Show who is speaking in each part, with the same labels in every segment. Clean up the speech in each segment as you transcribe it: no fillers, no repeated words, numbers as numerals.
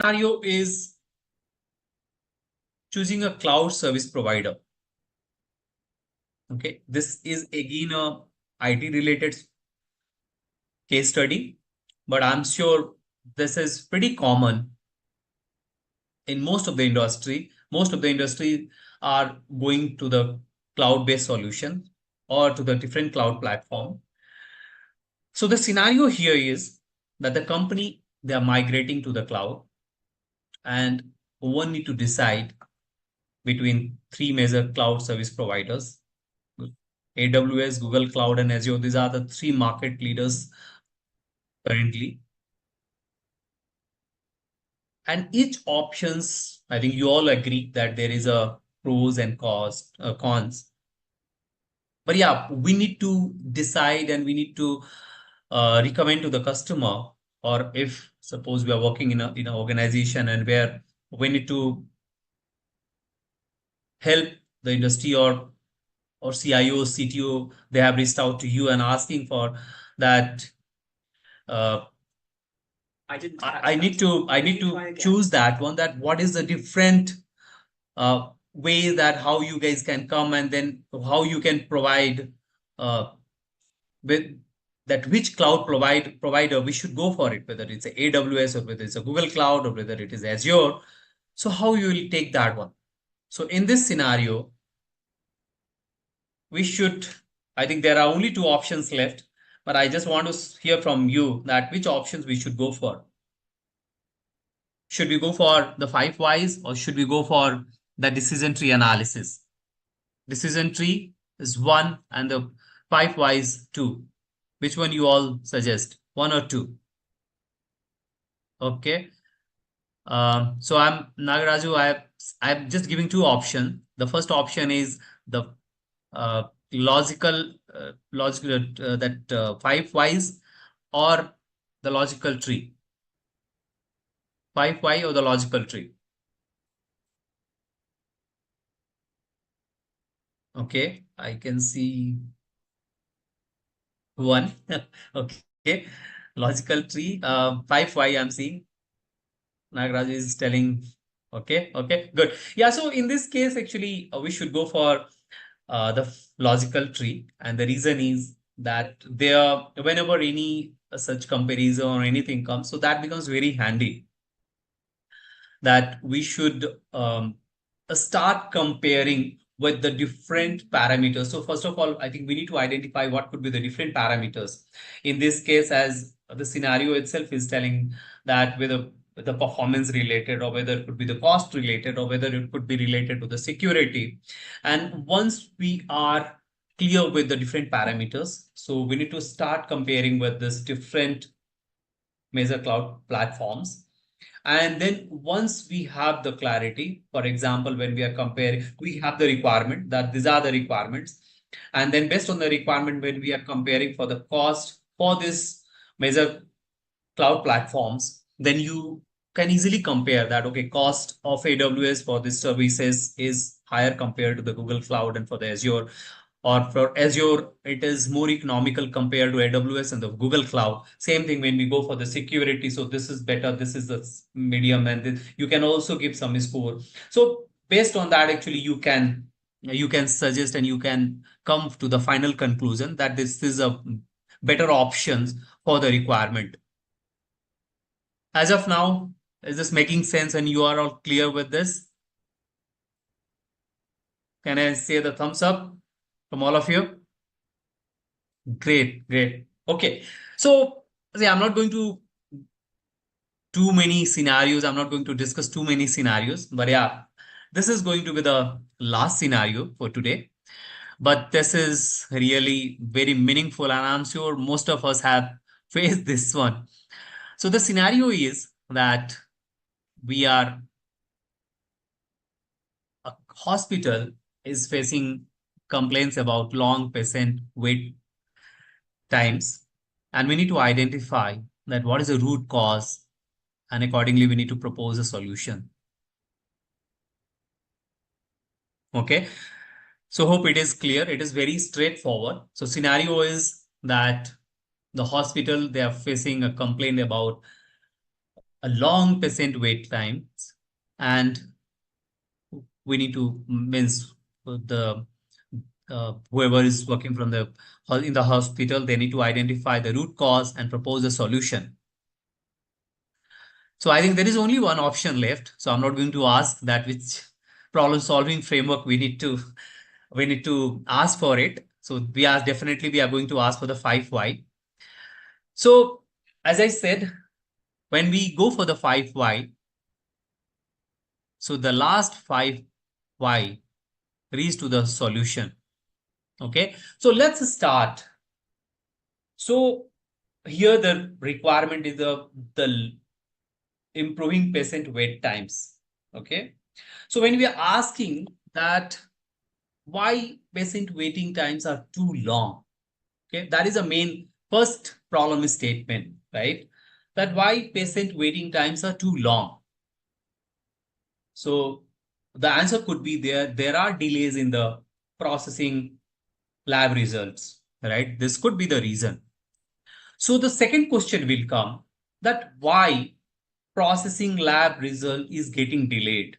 Speaker 1: Scenario is choosing a cloud service provider. Okay, this is again a IT related case study, but I'm sure this is pretty common in most of the industry. Most of the industry are going to the cloud-based solution or to the different cloud platform. So the scenario here is that the company, they are migrating to the cloud, and one need to decide between three major cloud service providers: AWS, Google Cloud, and Azure. These are the three market leaders currently. And each options, I think you all agree that there is a pros and cons. But yeah, we need to decide and we need to recommend to the customer, or if suppose we are working in an organization and where we need to help the industry, or CIO, CTO, they have reached out to you and asking for that. Uh, I need to choose that one. That what is the different way that how you guys can come, and then how you can provide with that which cloud provider we should go for it, whether it's a AWS or whether it's a Google Cloud or whether it is Azure. So how you will take that one? So in this scenario, we should, I think there are only two options left, but I just want to hear from you that which options we should go for. Should we go for the 5 whys, or should we go for the decision tree analysis? Decision tree is one and the 5 whys two. Which one you all suggest? One or two? Okay. So I'm Nagaraju. I'm just giving two options. The first option is the logical that 5 whys, or the logical tree. 5 why or the logical tree. Okay, I can see one. Okay, logical tree. 5 why I'm seeing. Nagaraj is telling. Okay, okay, good. Yeah, so in this case, actually, we should go for the logical tree, and the reason is that there, whenever any such comparison or anything comes, so that becomes very handy. That we should start comparing with the different parameters. So first of all, I think we need to identify what could be the different parameters. In this case, as the scenario itself is telling, that whether the performance related, or whether it could be the cost related, or whether it could be related to the security. And once we are clear with the different parameters, so we need to start comparing with this different major cloud platforms. And then once we have the clarity, for example, when we are comparing, we have the requirement that these are the requirements. And then based on the requirement, when we are comparing for the cost for this major cloud platforms, then you can easily compare that, okay, cost of AWS for this services is higher compared to the Google Cloud, and for the Azure, or for Azure, it is more economical compared to AWS and the Google Cloud. Same thing when we go for the security. So this is better, this is the medium, and this, you can also give some score. So based on that, actually, you can suggest and you can come to the final conclusion that this is a better options for the requirement. As of now, is this making sense and you are all clear with this? Can I say the thumbs up from all of you? Great, great. Okay. So, see, I'm not going to too many scenarios. I'm not going to discuss too many scenarios, but yeah, this is going to be the last scenario for today. But this is really very meaningful, and I'm sure most of us have faced this one. So the scenario is that we are a hospital is facing complaints about long patient wait times, and we need to identify that what is the root cause, and accordingly we need to propose a solution. Okay, so hope it is clear. It is very straightforward. So scenario is that the hospital, they are facing a complaint about a long patient wait times, and we need to means the whoever is working from the in the hospital, they need to identify the root cause and propose a solution. So I think there is only one option left. So I'm not going to ask that which problem solving framework we need to ask for it. So we are definitely we are going to ask for the 5 why. So as I said, when we go for the 5 why, so the last 5 why reach to the solution. Okay, so let's start. So here the requirement is the improving patient wait times. Okay, so when we are asking that why patient waiting times are too long, okay, that is a main first problem statement, right? That why patient waiting times are too long. So the answer could be there are delays in the processing lab results, right? This could be the reason. So the second question will come that why processing lab result is getting delayed.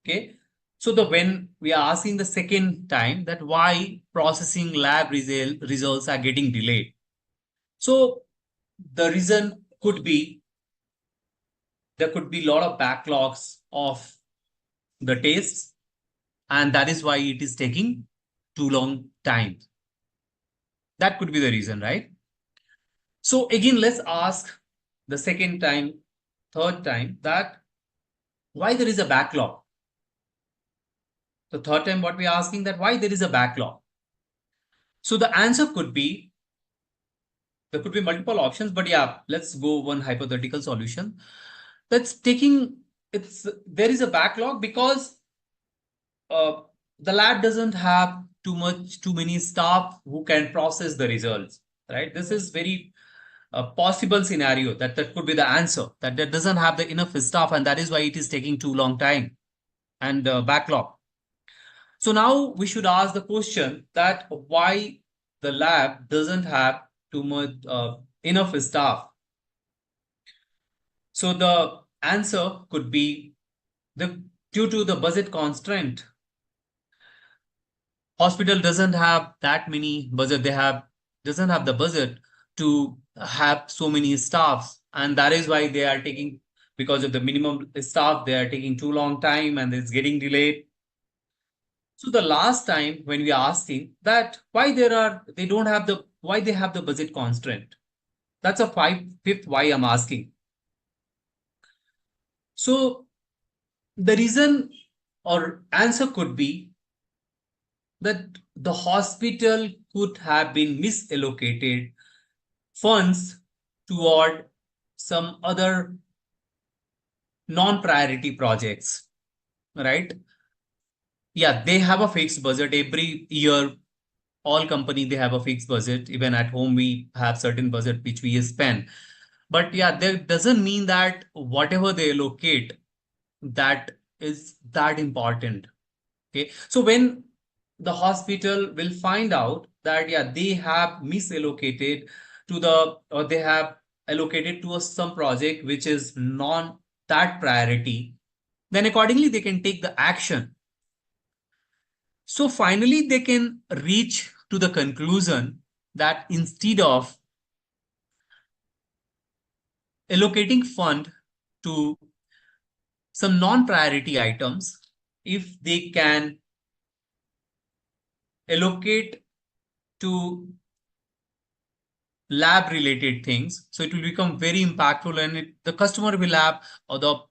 Speaker 1: Okay. So when we are asking the second time that why processing lab results are getting delayed. So the reason could be there could be a lot of backlogs of the tests, and that is why it is taking too long time. That could be the reason, right? So again, let's ask the second time, third time that why there is a backlog. The third time what we are asking that why there is a backlog. So the answer could be, there could be multiple options, but yeah, let's go one hypothetical solution. That's taking, there is a backlog because uh, the lab doesn't have too many staff who can process the results, right? This is very a possible scenario that could be the answer, that doesn't have the enough staff, and that is why it is taking too long time and backlog. So now we should ask the question that why the lab doesn't have too much enough staff. So the answer could be due to the budget constraint. Hospital doesn't have that many budget. They have doesn't have the budget to have so many staffs, and that is why they are taking, because of the minimum staff, they are taking too long time and it's getting delayed. So the last time when we are asking that why they don't have the why they have the budget constraint, that's a fifth why I'm asking. So the reason or answer could be that the hospital could have been misallocated funds toward some other non-priority projects, right? Yeah, they have a fixed budget every year. All company, they have a fixed budget. Even at home, we have certain budget which we spend. But yeah, that doesn't mean that whatever they allocate, that is that important. Okay. So when the hospital will find out that, yeah, they have misallocated to the, or they have allocated to some project which is non that priority, then accordingly they can take the action. So finally, they can reach to the conclusion that instead of allocating fund to some non-priority items, if they can allocate to lab related things, so it will become very impactful, and the customer will have, or the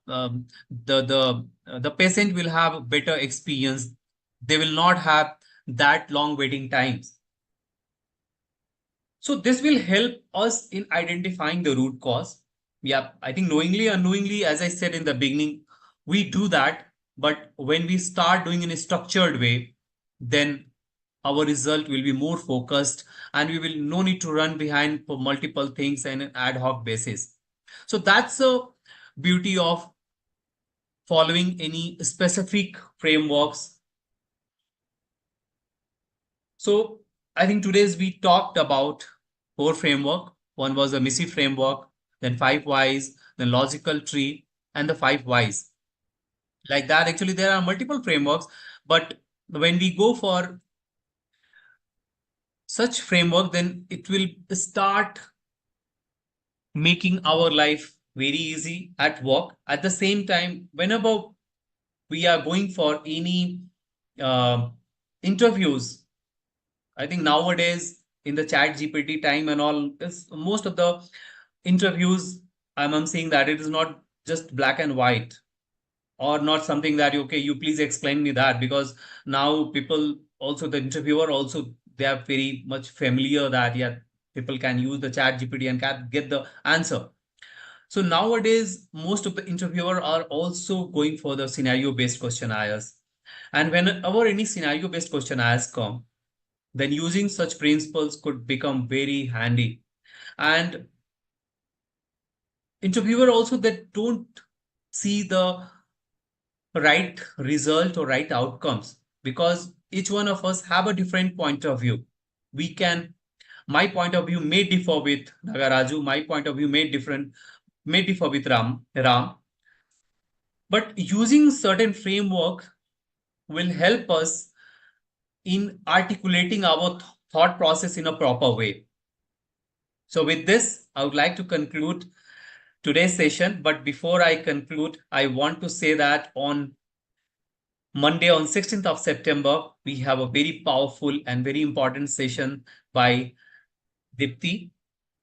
Speaker 1: patient will have better experience. They will not have that long waiting times. So this will help us in identifying the root cause. Yeah, I think knowingly or unknowingly, as I said in the beginning, we do that. But when we start doing in a structured way, then our result will be more focused, and we will no need to run behind for multiple things and an ad hoc basis. So that's the beauty of following any specific frameworks. So I think today's we talked about 4 framework. One was the MISI framework, then 5 whys, then logical tree, and the 5 whys. Like that, actually, there are multiple frameworks, but when we go for such framework, then it will start making our life very easy at work. At the same time, whenever we are going for any uh, interviews, I think nowadays in the chat GPT time and all, is most of the interviews, I'm seeing that it is not just black and white, or not something that, okay, you please explain me that, because now people also, the interviewer also, they are very much familiar that, yeah, people can use the chat GPT and can get the answer. So nowadays, most of the interviewer are also going for the scenario based questionnaires. And whenever any scenario based questionnaires come, then using such principles could become very handy. And interviewer also, that don't see the right result or right outcomes, because each one of us have a different point of view. We can, my point of view may differ with Nagaraju, my point of view may differ with Ram, but using certain framework will help us in articulating our thought process in a proper way. So with this, I would like to conclude today's session. But before I conclude, I want to say that on Monday, on 16th of September, we have a very powerful and very important session by Dipti.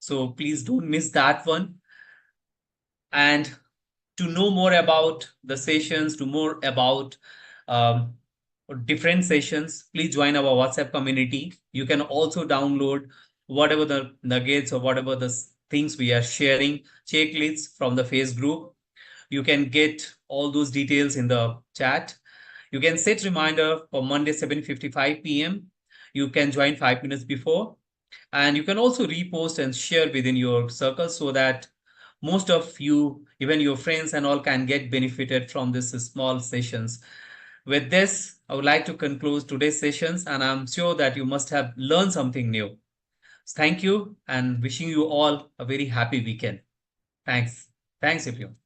Speaker 1: So please don't miss that one. And to know more about the sessions, to more about um, different sessions, please join our WhatsApp community. You can also download whatever the nuggets or whatever the things we are sharing, checklists from the Face group. You can get all those details in the chat. You can set reminder for Monday 7:55 p.m. You can join 5 minutes before. And you can also repost and share within your circle so that most of you, even your friends and all, can get benefited from these small sessions. With this, I would like to conclude today's sessions, and I'm sure that you must have learned something new. Thank you, and wishing you all a very happy weekend. Thanks. Thanks, everyone.